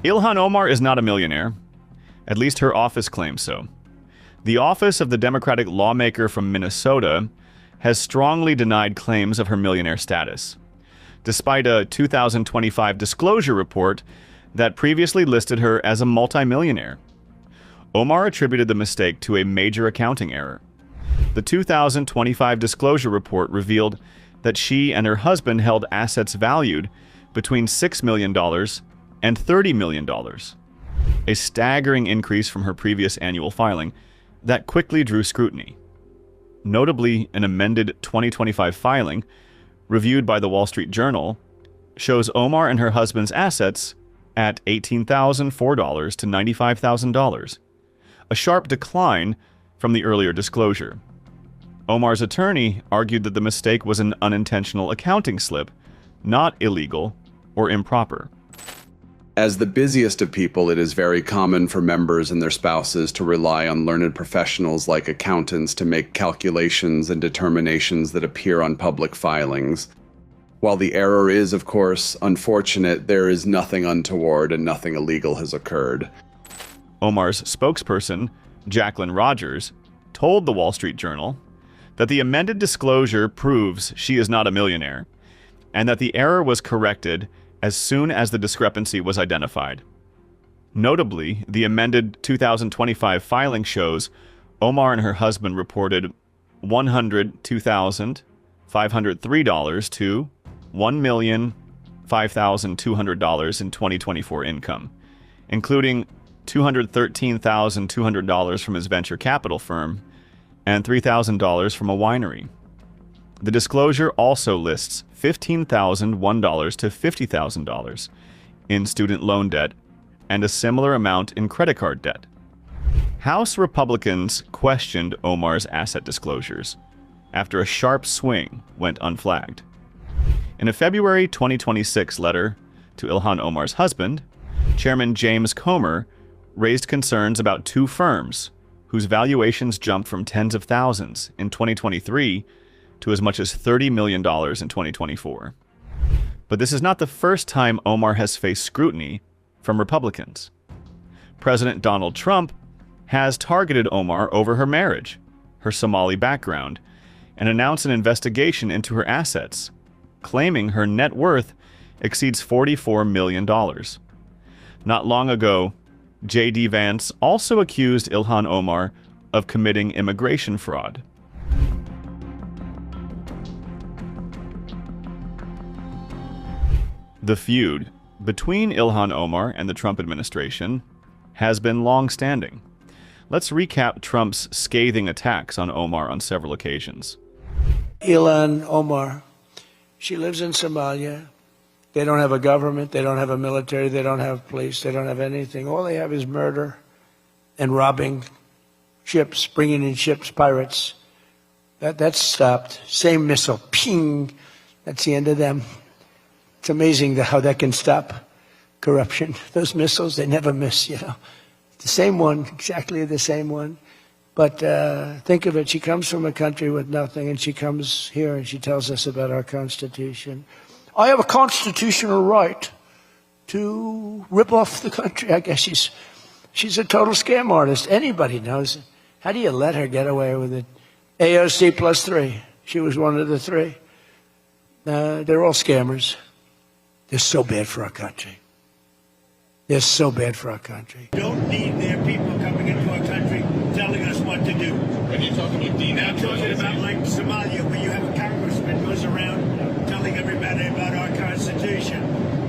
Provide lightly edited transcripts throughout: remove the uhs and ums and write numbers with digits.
Ilhan Omar is not a millionaire. At least her office claims so. The office of the Democratic lawmaker from Minnesota has strongly denied claims of her millionaire status, despite a 2025 disclosure report that previously listed her as a multimillionaire. Omar attributed the mistake to a major accounting error. The 2025 disclosure report revealed that she and her husband held assets valued between $6 million and $30 million, a staggering increase from her previous annual filing that quickly drew scrutiny. Notably, an amended 2025 filing, reviewed by the Wall Street Journal, shows Omar and her husband's assets at $18,004 to $95,000, a sharp decline from the earlier disclosure. Omar's attorney argued that the mistake was an unintentional accounting slip, not illegal or improper. As the busiest of people, it is very common for members and their spouses to rely on learned professionals like accountants to make calculations and determinations that appear on public filings. While the error is, of course, unfortunate, there is nothing untoward and nothing illegal has occurred. Omar's spokesperson, Jacqueline Rogers, told the Wall Street Journal that the amended disclosure proves she is not a millionaire, and that the error was corrected as soon as the discrepancy was identified. Notably, the amended 2025 filing shows Omar and her husband reported $102,503 to $1,005,200 in 2024 income, including $213,200 from his venture capital firm and $3,000 from a winery. The disclosure also lists $15,001 to $50,000 in student loan debt and a similar amount in credit card debt. House Republicans questioned Omar's asset disclosures after a sharp swing went unflagged. In a February 2026 letter to Ilhan Omar's husband, Chairman James Comer raised concerns about two firms whose valuations jumped from tens of thousands in 2023 to as much as $30 million in 2024. But this is not the first time Omar has faced scrutiny from Republicans. President Donald Trump has targeted Omar over her marriage, her Somali background, and announced an investigation into her assets, claiming her net worth exceeds $44 million. Not long ago, J.D. Vance also accused Ilhan Omar of committing immigration fraud. The feud between Ilhan Omar and the Trump administration has been long-standing. Let's recap Trump's scathing attacks on Omar on several occasions. Ilhan Omar, she lives in Somalia. They don't have a government, they don't have a military, they don't have police, they don't have anything. All they have is murder and robbing ships, bringing in ships, pirates. That's stopped. Same missile, ping, that's the end of them. It's amazing how that can stop corruption. Those missiles, they never miss, you know. The same one, exactly the same one. But think of it, she comes from a country with nothing, and she comes here and she tells us about our Constitution. I have a constitutional right to rip off the country. I guess she's a total scam artist. Anybody knows it. How do you let her get away with it? AOC plus 3. She was one of the 3. They're all scammers. They're so bad for our country. They're so bad for our country. Don't need their people coming into our country telling us what to do. When you talking about I'm talking about like Somalia, where you have a congressman goes around telling everybody about our Constitution,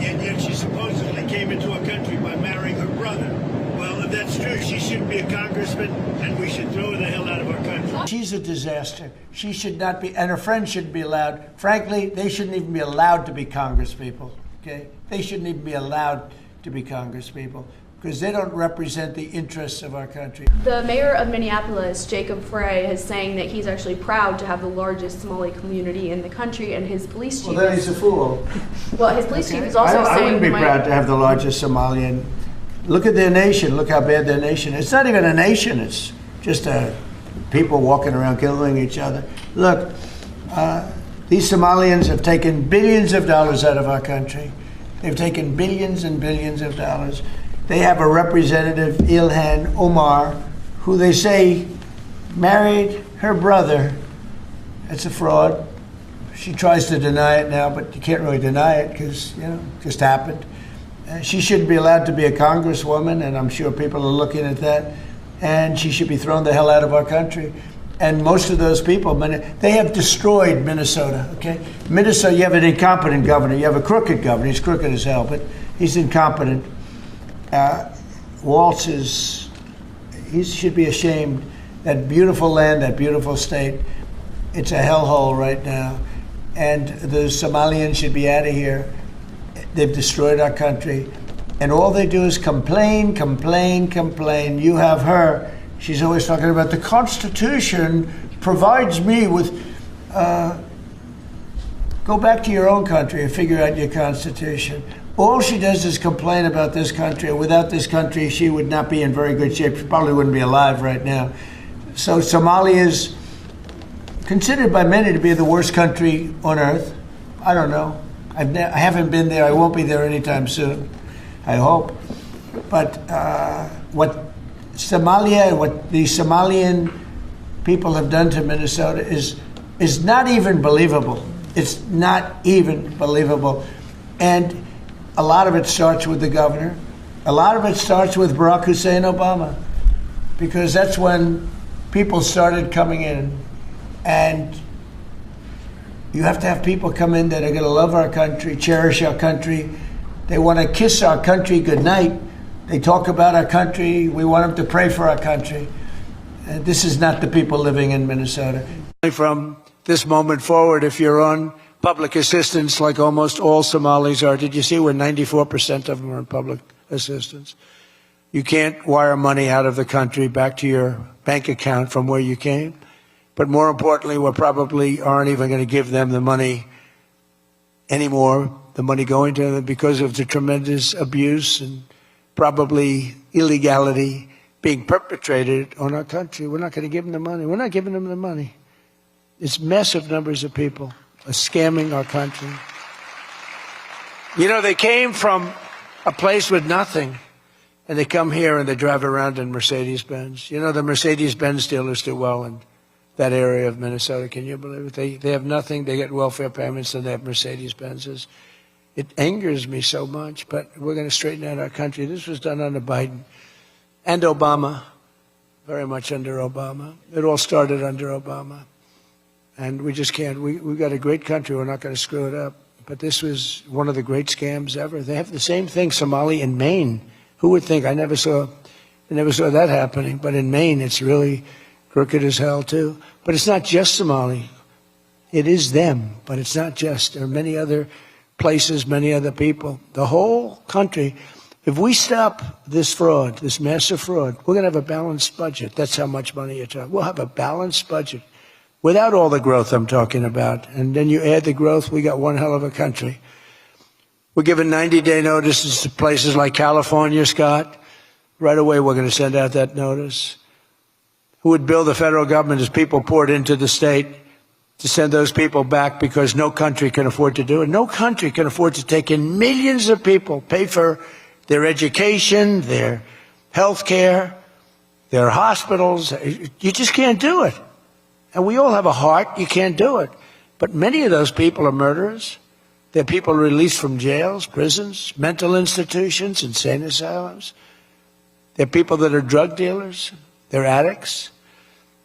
and yet she supposedly came into our country by marrying her brother. Well, if that's true, she shouldn't be a congressman, and we should throw her the hell out of our country. She's a disaster. She should not be, and her friends shouldn't be allowed. Frankly, they shouldn't even be allowed to be congresspeople, okay? They shouldn't even be allowed to be congresspeople because they don't represent the interests of our country. The mayor of Minneapolis, Jacob Frey, is saying that he's actually proud to have the largest Somali community in the country, and his police chief. Well, then he's a fool. Well, his police chief is also saying. I wouldn't be proud to have the largest Somalian. Look at their nation. Look how bad their nation is. It's not even a nation. It's just people walking around killing each other. Look, these Somalians have taken billions of dollars out of our country. They've taken billions and billions of dollars. They have a representative, Ilhan Omar, who they say married her brother. It's a fraud. She tries to deny it now, but you can't really deny it because, it just happened. She shouldn't be allowed to be a congresswoman, and I'm sure people are looking at that. And she should be thrown the hell out of our country. And most of those people, they have destroyed Minnesota, okay? Minnesota, you have an incompetent governor. You have a crooked governor. He's crooked as hell, but he's incompetent. Waltz he should be ashamed. That beautiful land, that beautiful state, it's a hellhole right now. And the Somalians should be out of here. They've destroyed our country. And all they do is complain, complain, complain. You have her. She's always talking about the Constitution provides me with, go back to your own country and figure out your Constitution. All she does is complain about this country. And without this country, she would not be in very good shape. She probably wouldn't be alive right now. So Somalia is considered by many to be the worst country on earth. I don't know. I haven't been there. I won't be there anytime soon, I hope. But what Somalia, what the Somalian people have done to Minnesota is not even believable. It's not even believable. And a lot of it starts with the governor. A lot of it starts with Barack Hussein Obama, because that's when people started coming in. And you have to have people come in that are going to love our country, cherish our country. They want to kiss our country goodnight. They talk about our country. We want them to pray for our country. This is not the people living in Minnesota. From this moment forward, if you're on public assistance, like almost all Somalis are, did you see where 94% of them are on public assistance? You can't wire money out of the country back to your bank account from where you came. But more importantly, we probably aren't even going to give them the money anymore, the money going to them, because of the tremendous abuse and probably illegality being perpetrated on our country. We're not going to give them the money. We're not giving them the money. It's massive numbers of people are scamming our country. They came from a place with nothing, and they come here and they drive around in Mercedes-Benz. The Mercedes-Benz dealers do well in that area of Minnesota. Can you believe it? They have nothing. They get welfare payments, and they have Mercedes-Benzes. It angers me so much, but we're going to straighten out our country. This was done under Biden and Obama, very much under Obama. It all started under Obama. And we just can't. We've got a great country. We're not going to screw it up. But this was one of the great scams ever. They have the same thing, Somali in Maine. Who would think? I never saw that happening. But in Maine, it's really crooked as hell, too. But it's not just Somali. It is them, but it's not just. There are many other places, many other people. The whole country, if we stop this fraud, this massive fraud, we're going to have a balanced budget. That's how much money you're talking. We'll have a balanced budget without all the growth I'm talking about. And then you add the growth, we got one hell of a country. We're giving 90-day notices to places like California, Scott. Right away, we're going to send out that notice. Who would bill the federal government as people poured into the state to send those people back, because no country can afford to do it. No country can afford to take in millions of people, pay for their education, their health care, their hospitals. You just can't do it. And we all have a heart. You can't do it. But many of those people are murderers. They're people released from jails, prisons, mental institutions, insane asylums. They're people that are drug dealers. They're addicts.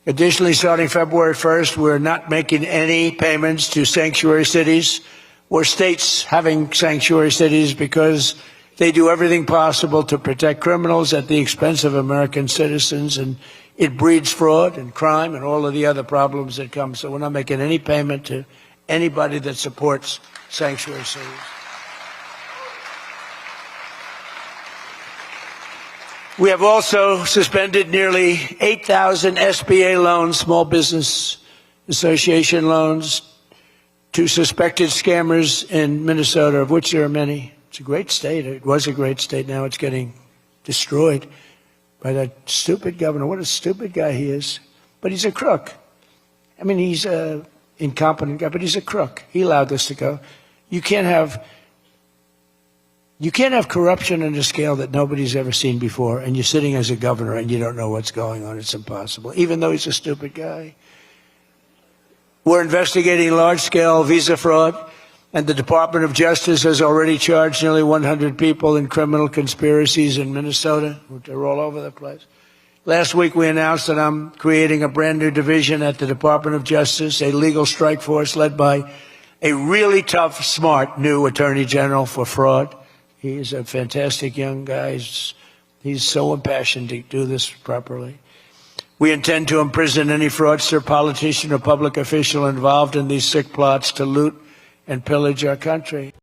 Additionally, starting February 1st, we're not making any payments to sanctuary cities or states having sanctuary cities, because they do everything possible to protect criminals at the expense of American citizens, and it breeds fraud and crime and all of the other problems that come. So we're not making any payment to anybody that supports sanctuary cities. We have also suspended nearly 8,000 SBA loans, Small Business Association loans, to suspected scammers in Minnesota, of which there are many. It's a great state. It was a great state. Now it's getting destroyed by that stupid governor. What a stupid guy he is. But he's a crook. I mean, he's an incompetent guy, but he's a crook. He allowed this to go. You can't have You can't have corruption on a scale that nobody's ever seen before, and you're sitting as a governor and you don't know what's going on. It's impossible, even though he's a stupid guy. We're investigating large-scale visa fraud, and the Department of Justice has already charged nearly 100 people in criminal conspiracies in Minnesota, which are all over the place. Last week, we announced that I'm creating a brand new division at the Department of Justice, a legal strike force led by a really tough, smart new Attorney General for fraud. He's a fantastic young guy. He's so impassioned to do this properly. We intend to imprison any fraudster, politician, or public official involved in these sick plots to loot and pillage our country.